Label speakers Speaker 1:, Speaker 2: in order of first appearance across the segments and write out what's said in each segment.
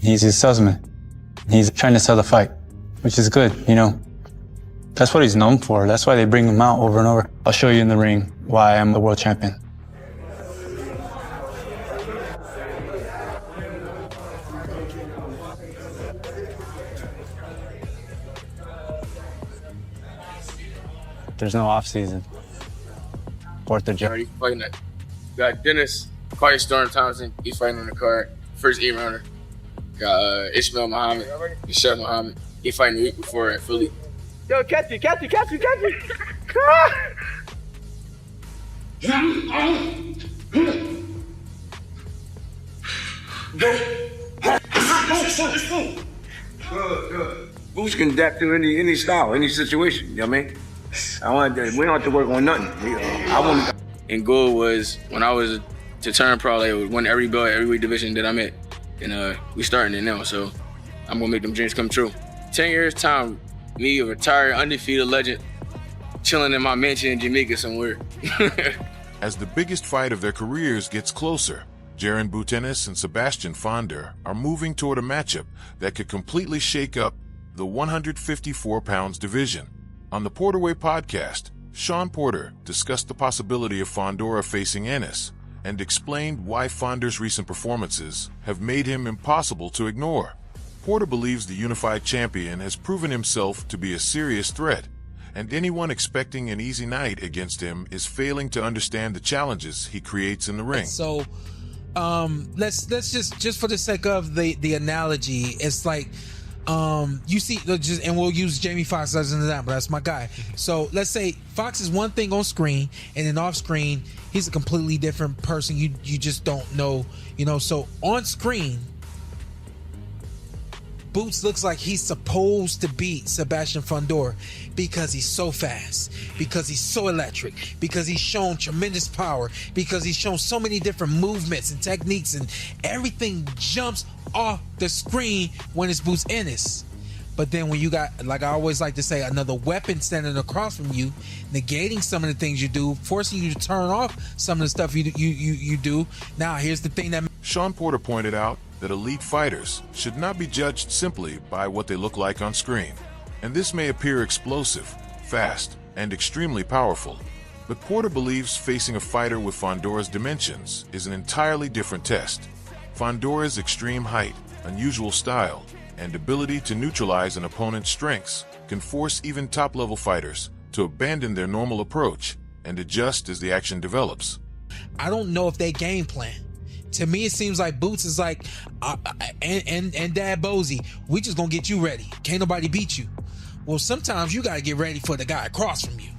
Speaker 1: He's a salesman. He's trying to sell the fight, which is good, you know. That's what he's known for. That's why they bring him out over and over. I'll show you in the ring why I'm the world champion. There's no off season. 4th of July.
Speaker 2: Fighting that. Got Dennis, fighting Storm Thompson. He's fighting on the card. First 8-rounder. Got Ishmael Muhammad and Chef Muhammad. He fighting the week before at Philly.
Speaker 3: Yo, catch me.
Speaker 4: Good. Boots can adapt to any style, any situation, you know what I mean? We don't have to work on nothing.
Speaker 2: And goal was, when I was to turn pro, I would win every belt, every weight division that I'm at. And we starting it now, so I'm gonna make them dreams come true. 10 years time, me, a retired, undefeated legend, chilling in my mansion in Jamaica somewhere.
Speaker 5: As the biggest fight of their careers gets closer, Jaron Ennis and Sebastian Fundora are moving toward a matchup that could completely shake up the 154 pounds division. On the Porterway podcast, Shawn Porter discussed the possibility of Fundora facing Ennis and explained why Fundora's recent performances have made him impossible to ignore. Porter believes the unified champion has proven himself to be a serious threat, and anyone expecting an easy night against him is failing to understand the challenges he creates in the ring.
Speaker 6: So, let's just for the sake of the analogy, it's like, you see, and we'll use Jamie Foxx as an example. That's my guy. So let's say Fox is one thing on screen, and then off screen, he's a completely different person. You just don't know, you know. So on screen, Boots looks like he's supposed to beat Sebastian Fundora because he's so fast, because he's so electric, because he's shown tremendous power, because he's shown so many different movements and techniques, and everything jumps off the screen when it's Boots Ennis. But then when you got, like I always like to say, another weapon standing across from you, negating some of the things you do, forcing you to turn off some of the stuff you do. Now here's the thing that
Speaker 5: Shawn Porter pointed out that elite fighters should not be judged simply by what they look like on screen. And this may appear explosive, fast, and extremely powerful, but Porter believes facing a fighter with Fundora's dimensions is an entirely different test. Fundora's extreme height, unusual style, and ability to neutralize an opponent's strengths can force even top-level fighters to abandon their normal approach and adjust as the action develops.
Speaker 6: I don't know if they game plan. To me, it seems like Boots is like, and Dad Bozy, we just gonna get you ready. Can't nobody beat you. Well, sometimes you gotta get ready for the guy across from you.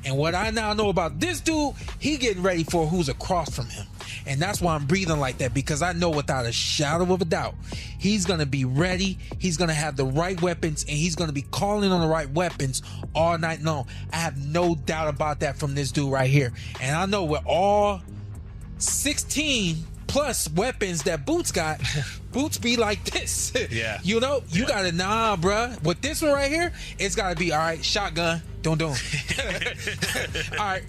Speaker 6: And what I now know about this dude, he getting ready for who's across from him. And that's why I'm breathing like that, because I know without a shadow of a doubt, he's gonna be ready, he's gonna have the right weapons, and he's gonna be calling on the right weapons all night long. I have no doubt about that from this dude right here. And I know with all 16 plus weapons that Boots got, Boots be like this.
Speaker 7: Yeah.
Speaker 6: You know, you gotta, nah, bruh. With this one right here, it's gotta be, all right, shotgun, don't do it. All right,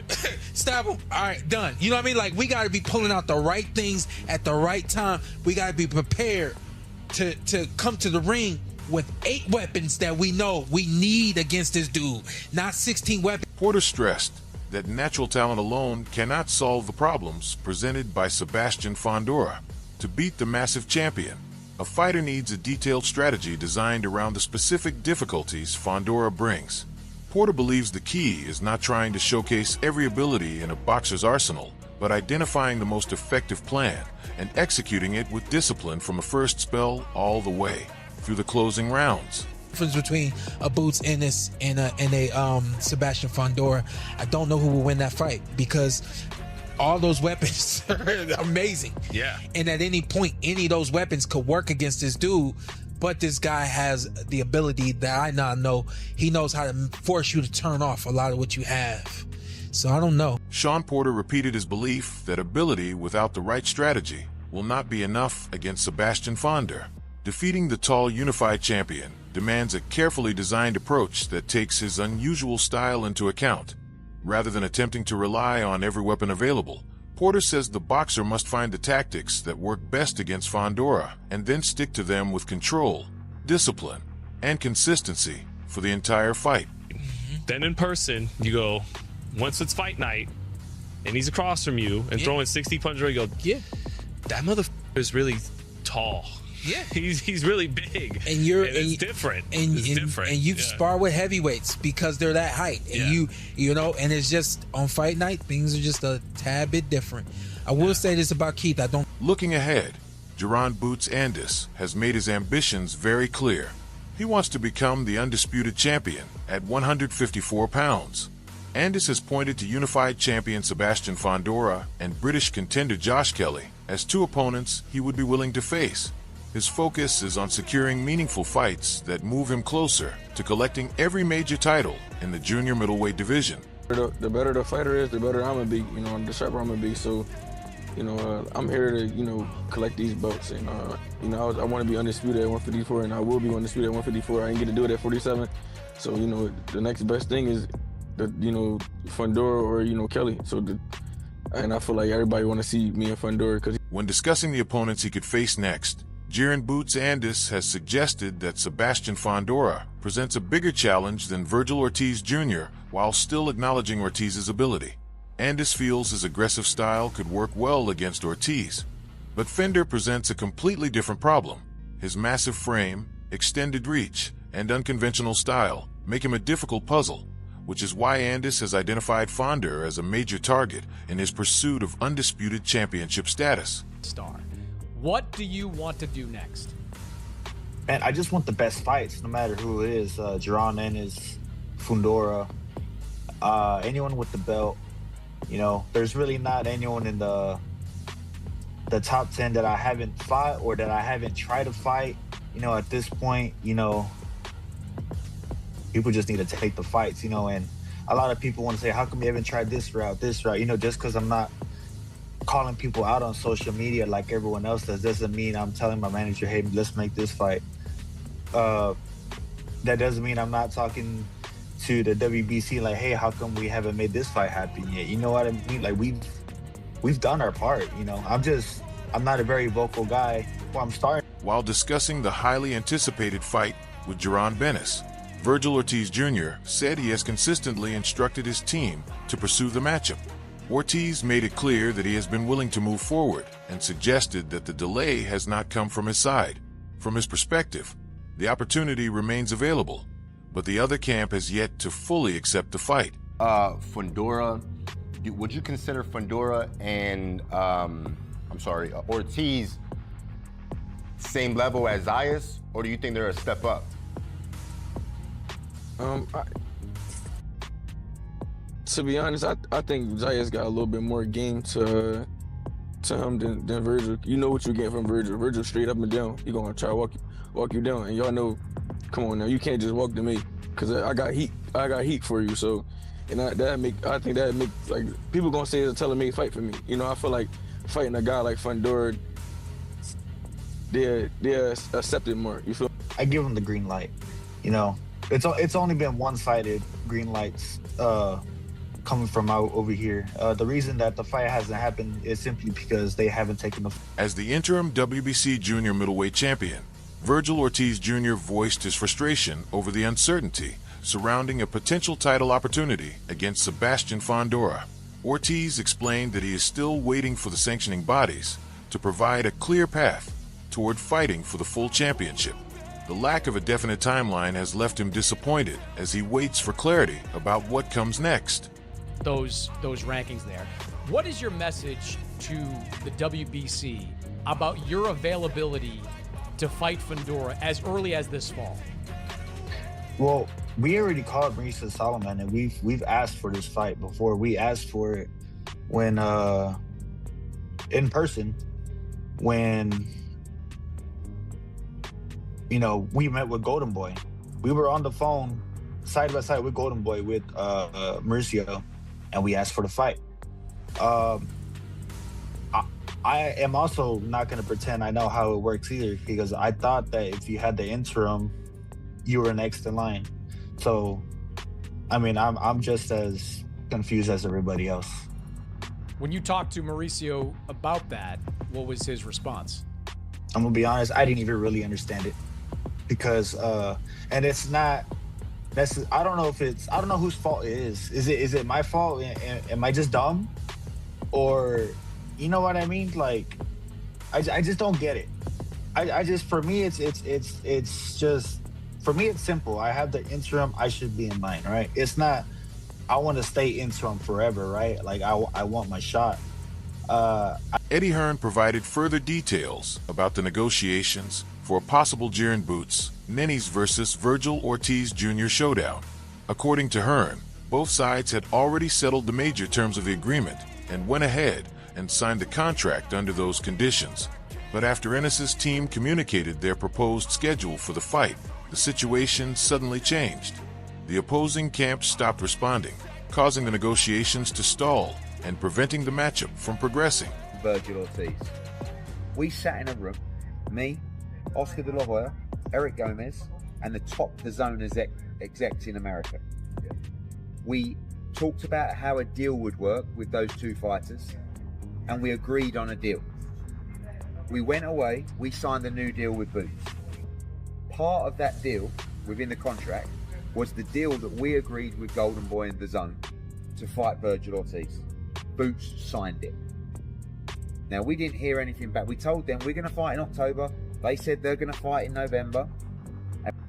Speaker 6: stab him, all right, done. You know what I mean? Like, we gotta be pulling out the right things at the right time. We gotta be prepared to come to the ring with 8 weapons that we know we need against this dude, not 16 weapons.
Speaker 5: Porter stressed that natural talent alone cannot solve the problems presented by Sebastian Fundora. To beat the massive champion, a fighter needs a detailed strategy designed around the specific difficulties Fundora brings. Porter believes the key is not trying to showcase every ability in a boxer's arsenal, but identifying the most effective plan and executing it with discipline from a first spell all the way through the closing rounds.
Speaker 6: Difference between a Boots Ennis and a Sebastian Fundora. I don't know who will win that fight, because all those weapons are amazing.
Speaker 7: Yeah.
Speaker 6: And at any point, any of those weapons could work against this dude. But this guy has the ability that I now know. He knows how to force you to turn off a lot of what you have. So I don't know.
Speaker 5: Shawn Porter repeated his belief that ability without the right strategy will not be enough against Sebastian Fundora. Defeating the tall unified champion demands a carefully designed approach that takes his unusual style into account. Rather than attempting to rely on every weapon available, Porter says the boxer must find the tactics that work best against Fundora and then stick to them with control, discipline, and consistency for the entire fight.
Speaker 3: Then in person, you go, once it's fight night, and he's across from you and throwing 60 punches, you go,
Speaker 6: Yeah.
Speaker 3: that motherfucker is really tall.
Speaker 6: Yeah.
Speaker 3: He's really big.
Speaker 6: And
Speaker 3: it's different.
Speaker 6: And
Speaker 3: It's different.
Speaker 6: And you've
Speaker 3: Yeah.
Speaker 6: sparred with heavyweights because they're that height. And you know, and it's just on fight night, things are just a tad bit different. I will say this about Keith. I don't.
Speaker 5: Looking ahead, Jaron Boots Ennis has made his ambitions very clear. He wants to become the undisputed champion at 154 pounds. Ennis has pointed to unified champion Sebastian Fundora and British contender Josh Kelly as two opponents he would be willing to face. His focus is on securing meaningful fights that move him closer to collecting every major title in the junior middleweight division.
Speaker 7: The better the fighter is, the better I'm gonna be. You know, the sharper I'm gonna be. So, you know, I'm here to, collect these belts. And, I want to be undisputed at 154, and I will be undisputed at 154. I didn't get to do it at 47. So, the next best thing is, Fundora or, Kelly. And I feel like everybody want to see me and Fundora.
Speaker 5: When discussing the opponents he could face next, Jaron Boots Ennis has suggested that Sebastian Fundora presents a bigger challenge than Virgil Ortiz Jr. while still acknowledging Ortiz's ability. Ennis feels his aggressive style could work well against Ortiz, but Fender presents a completely different problem. His massive frame, extended reach, and unconventional style make him a difficult puzzle, which is why Ennis has identified Fundora as a major target in his pursuit of undisputed championship status.
Speaker 8: What do you want to do next?
Speaker 9: Man, I just want the best fights, no matter who it is. Jaron Ennis, Fundora, anyone with the belt. There's really not anyone in the top 10 that I haven't fought or that I haven't tried to fight. At this point, people just need to take the fights, and a lot of people want to say, how come you haven't tried this route, just because I'm not calling people out on social media like everyone else does doesn't mean I'm telling my manager, hey, let's make this fight. That doesn't mean I'm not talking to the WBC like, hey, how come we haven't made this fight happen yet? You know what I mean? Like, we've done our part. I'm not a very vocal guy. Well, I'm starting.
Speaker 5: While discussing the highly anticipated fight with Jaron Ennis, Virgil Ortiz Jr. said he has consistently instructed his team to pursue the matchup. Ortiz made it clear that he has been willing to move forward and suggested that the delay has not come from his side. From his perspective, the opportunity remains available, but the other camp has yet to fully accept the fight.
Speaker 10: Fundora, would you consider Fundora and, Ortiz same level as Zayas, or do you think they're a step up?
Speaker 7: To be honest, I think Zayas got a little bit more game to him than Virgil. You know what you get from Virgil. Virgil straight up and down. He gonna try to walk you down, and y'all know. Come on now, you can't just walk to me, cause I got heat. I got heat for you. So, and I think that make like people gonna say it's a tailor-made fight for me. I feel like fighting a guy like Fundora, they're accepted more. You feel?
Speaker 9: I give him the green light. It's only been one-sided green lights coming from out over here. The reason that the fight hasn't happened is simply because they haven't taken the.
Speaker 5: As the interim WBC junior middleweight champion, Virgil Ortiz Jr. voiced his frustration over the uncertainty surrounding a potential title opportunity against Sebastian Fundora. Ortiz explained that he is still waiting for the sanctioning bodies to provide a clear path toward fighting for the full championship. The lack of a definite timeline has left him disappointed as he waits for clarity about what comes next.
Speaker 8: Those rankings there. What is your message to the WBC about your availability to fight Fundora as early as this fall?
Speaker 9: Well, we already called Marisa Solomon, and we've asked for this fight before. We asked for it when in person when we met with Golden Boy. We were on the phone side by side with Golden Boy with Mauricio, and we asked for the fight. I am also not going to pretend I know how it works either, because I thought that if you had the interim, you were next in line. So, I'm just as confused as everybody else.
Speaker 8: When you talked to Mauricio about that, what was his response?
Speaker 9: I'm gonna be honest, I didn't even really understand it because, and it's not. I don't know whose fault it is. Is it my fault? Am I just dumb, or you know what I mean? Like, I just don't get it. I just, for me, it's just, for me, it's simple. I have the interim. I should be in line, right? It's not. I want to stay interim forever, right? Like I want my shot.
Speaker 5: Eddie Hearn provided further details about the negotiations for a possible Jaren Boots, Ennis versus Virgil Ortiz Jr. showdown. According to Hearn, both sides had already settled the major terms of the agreement and went ahead and signed the contract under those conditions. But after Ennis's team communicated their proposed schedule for the fight, the situation suddenly changed. The opposing camps stopped responding, causing the negotiations to stall and preventing the matchup from progressing.
Speaker 11: Virgil Ortiz. We sat in a room, me, Oscar De La Hoya, Eric Gomez, and the top DAZN execs in America. We talked about how a deal would work with those two fighters, and we agreed on a deal. We went away, we signed a new deal with Boots. Part of that deal, within the contract, was the deal that we agreed with Golden Boy and DAZN to fight Virgil Ortiz. Boots signed it. Now, we didn't hear anything back. We told them we're going to fight in October. They said they're going to fight in November.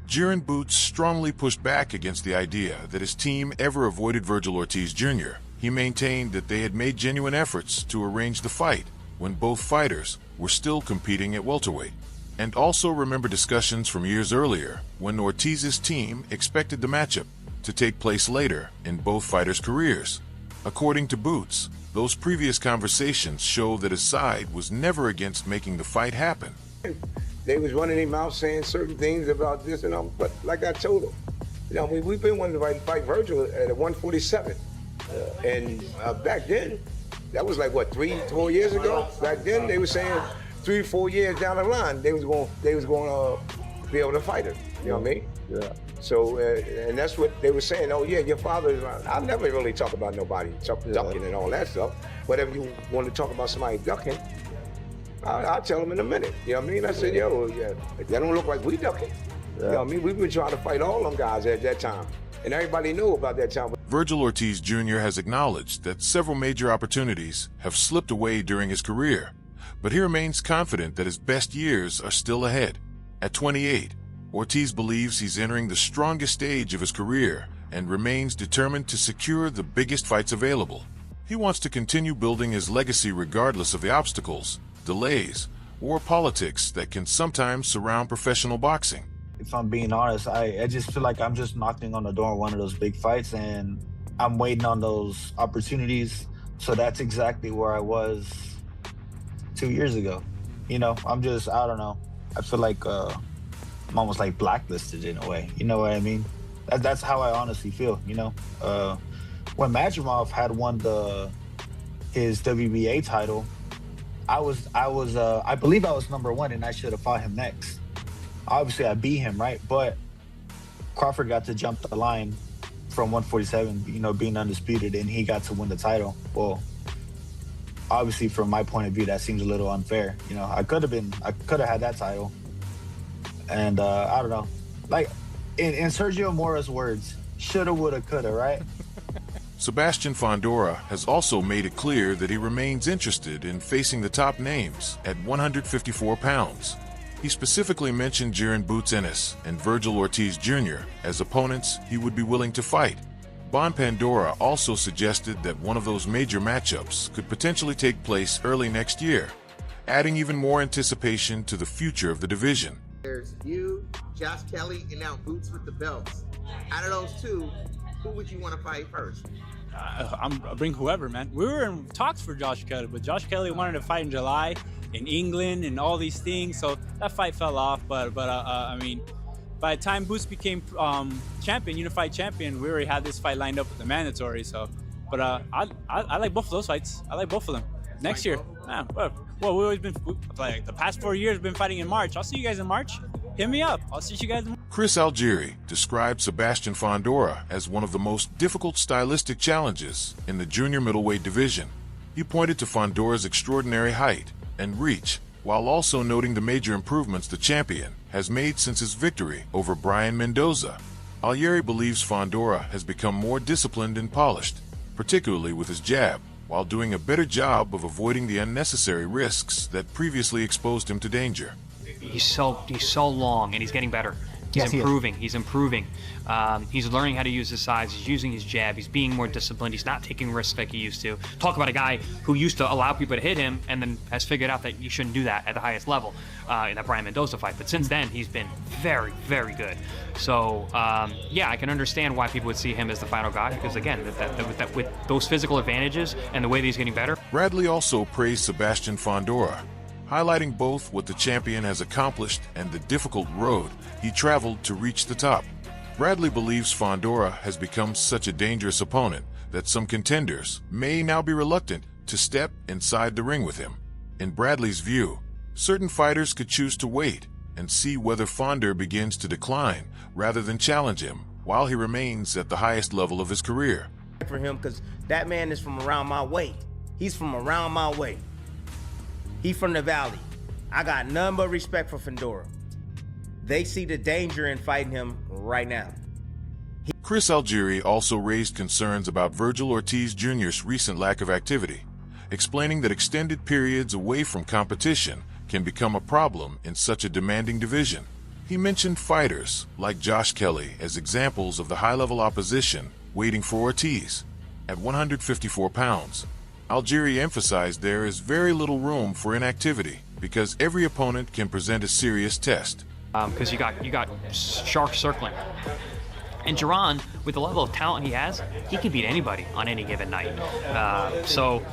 Speaker 5: Jaren Boots strongly pushed back against the idea that his team ever avoided Virgil Ortiz Jr. He maintained that they had made genuine efforts to arrange the fight when both fighters were still competing at welterweight, and also remember discussions from years earlier when Ortiz's team expected the matchup to take place later in both fighters' careers. According to Boots, those previous conversations show that his side was never against making the fight happen.
Speaker 4: They was running their mouth saying certain things about this and all, but like I told them, we've been wanting to fight Virgil at 147. And back then, that was like what, 3-4 years ago? Back then, they were saying 3-4 years down the line, they was going to be able to fight her. You know what I mean? Yeah. So, and that's what they were saying. Oh yeah, your father. I never really talk about nobody ducking and all that stuff. But if you want to talk about somebody ducking, I'll tell them in a minute. You know what I mean? I said, yo, yeah, they don't look like we ducking. Yeah. You know what I mean? We've been trying to fight all them guys at that time. And everybody knew about that time.
Speaker 5: Virgil Ortiz Jr. has acknowledged that several major opportunities have slipped away during his career, but he remains confident that his best years are still ahead. At 28, Ortiz believes he's entering the strongest stage of his career and remains determined to secure the biggest fights available. He wants to continue building his legacy regardless of the obstacles, delays, or politics that can sometimes surround professional boxing.
Speaker 9: If I'm being honest, I just feel like I'm just knocking on the door of one of those big fights and I'm waiting on those opportunities. So that's exactly where I was 2 years ago. You know, I don't know. I feel like I'm almost like blacklisted in a way. You know what I mean? That's how I honestly feel, you know? When Madrimov had won his WBA title, I believe I was #1 and I should have fought him next. Obviously, I beat him, right? But Crawford got to jump the line from 147, you know, being undisputed, and he got to win the title. Well, obviously, from my point of view, that seems a little unfair. You know, I could have had that title. And I don't know. Like, in Sergio Mora's words, shoulda, woulda, coulda, right?
Speaker 5: Sebastian Fundora has also made it clear that he remains interested in facing the top names at 154 pounds. He specifically mentioned Jaren Boots Ennis and Virgil Ortiz Jr. as opponents he would be willing to fight. Bon Pandora also suggested that one of those major matchups could potentially take place early next year, adding even more anticipation to the future of the division.
Speaker 12: There's you, Josh Kelly, and now Boots with the belts. Out of those two, who would you want to fight first?
Speaker 13: I'll bring whoever, man. We were in talks for Josh Kelly, but Josh Kelly wanted to fight in July in England and all these things, so that fight fell off. But I mean, by the time Boots became champion, unified champion, we already had this fight lined up with the mandatory. So, but I like both of those fights. I like both of them. Next year, yeah, well, we've always been like the past 4 years been fighting in March. I'll see you guys in March. Hit me up. I'll see you guys in March.
Speaker 5: Chris Algieri described Sebastian Fundora as one of the most difficult stylistic challenges in the junior middleweight division. He pointed to Fundora's extraordinary height and reach, while also noting the major improvements the champion has made since his victory over Brian Mendoza. Algieri believes Fundora has become more disciplined and polished, particularly with his jab, while doing a better job of avoiding the unnecessary risks that previously exposed him to danger.
Speaker 14: He's so long, and he's getting better. He's improving. He's improving. He's learning how to use his size. He's using his jab. He's being more disciplined. He's not taking risks like he used to. Talk about a guy who used to allow people to hit him and then has figured out that you shouldn't do that at the highest level in that Brian Mendoza fight. But since then, he's been very, very good. So, yeah, I can understand why people would see him as the final guy because, again, with those physical advantages and the way that he's getting better.
Speaker 5: Bradley also praised Sebastian Fundora, highlighting both what the champion has accomplished and the difficult road he traveled to reach the top. Bradley believes Fundora has become such a dangerous opponent that some contenders may now be reluctant to step inside the ring with him. In Bradley's view, certain fighters could choose to wait and see whether Fundora begins to decline rather than challenge him while he remains at the highest level of his career.
Speaker 15: For him, because that man is from around my way. He's from around my way. He from the valley. I got none but respect for Fundora. They see the danger in fighting him right now.
Speaker 5: Chris Algieri also raised concerns about Vergil Ortiz Jr.'s recent lack of activity, explaining that extended periods away from competition can become a problem in such a demanding division. He mentioned fighters like Josh Kelly as examples of the high-level opposition waiting for Ortiz. At 154 pounds, Algieri emphasized there is very little room for inactivity because every opponent can present a serious test.
Speaker 14: Because you got sharks circling. And Duran, with the level of talent he has, he can beat anybody on any given night. So,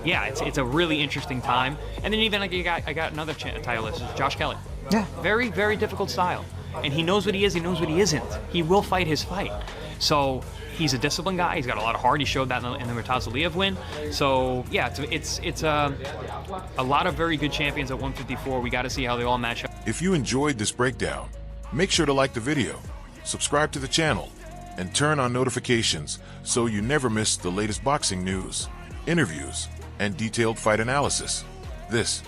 Speaker 14: yeah, it's a really interesting time. And then even like I got another title list, Josh Kelly. Yeah. Very, very difficult style. And he knows what he is, he knows what he isn't. He will fight his fight. So he's a disciplined guy. He's got a lot of heart. He showed that in the Murtaza Liev win. So yeah, it's a lot of very good champions at 154. We got to see how they all match up.
Speaker 5: If you enjoyed this breakdown, make sure to like the video, subscribe to the channel, and turn on notifications so you never miss the latest boxing news, interviews, and detailed fight analysis. This